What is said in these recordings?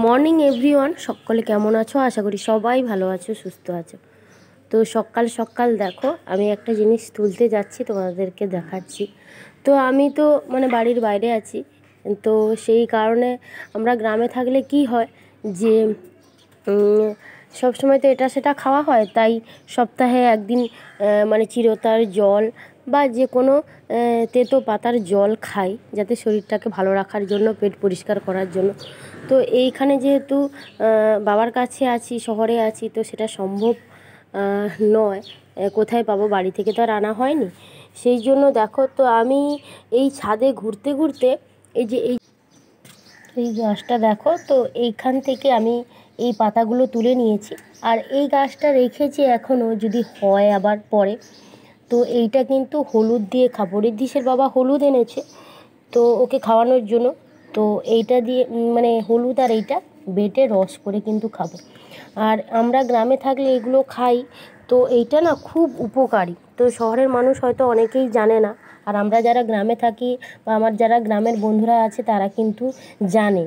Morning everyone, সকলে কেমন আছো? আশা করি সবাই ভালো আছো, সুস্থ আছো। তো সকাল সকাল দেখো, আমি একটা জিনিস তুলতে যাচ্ছি, তোমাদেরকে দেখাচ্ছি। তো আমি তো বাড়ির বাইরে আছি। তো সেই কারণে আমরা গ্রামে থাকলে কি হয় যে সব সময় তো এটা সেটা খাওয়া হয়, তাই সপ্তাহে একদিন চিরতার জল বা যে কোনো তেতো পাতার জল খাই, যাতে শরীরটাকে ভালো রাখার জন্য, পেট পরিষ্কার করার জন্য। তো এইখানে যেহেতু বাবার কাছে আছি, শহরে আছি, তো সেটা সম্ভব নয়। কোথায় পাবো, বাড়ি থেকে তো আর আনা হয়নি। সেই জন্য দেখো, তো আমি এই ছাদে ঘুরতে ঘুরতে এই যে এই গাছটা দেখো, তো এইখান থেকে আমি এই পাতাগুলো তুলে নিয়েছি। আর এই গাছটা রেখেছি এখনও, যদি হয় আবার পরে। তো এইটা কিন্তু হলুদ দিয়ে খাবো। ঋদ্ধিসের বাবা হলুদ এনেছে তো ওকে খাওয়ানোর জন্য। তো এইটা দিয়ে হলুদ আর এইটা বেটে রস করে কিন্তু খাবো। আর আমরা গ্রামে থাকলে এগুলো খাই। তো এইটা না খুব উপকারী। তো শহরের মানুষ হয়তো অনেকেই জানে না, আর আমরা যারা গ্রামে থাকি বা আমার যারা গ্রামের বন্ধুরা আছে তারা কিন্তু জানে।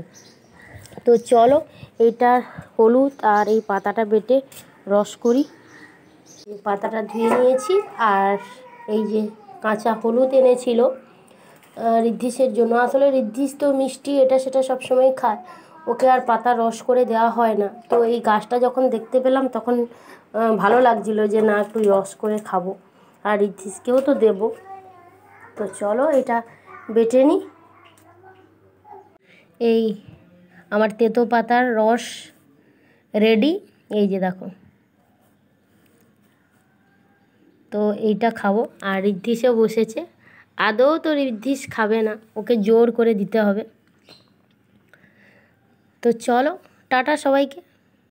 তো চলো, এইটা হলুদ আর এই পাতাটা বেটে রস করি। পাতাটা ধুয়ে নিয়েছি, আর এই যে কাঁচা হলুদ এনেছিল ঋদ্ধিসের জন্য। আসলে ঋদ্ধিস তো মিষ্টি এটা সেটা সবসময় খায়, ওকে আর পাতা রস করে দেওয়া হয় না। তো এই গাছটা যখন দেখতে পেলাম তখন ভালো লাগছিল যে না, একটু রস করে খাবো, আর ঋদ্ধিসকেও তো দেবো। তো চলো এটা বেটে নিই। এই আমার তেতো পাতার রস রেডি, এই যে দেখো। তো এইটা খাবো, আর ঋদ্ধিসও বসেছে। আদৌ তো ঋদ্ধিস খাবে না, ওকে জোর করে দিতে হবে। তো চলো, টাটা সবাইকে।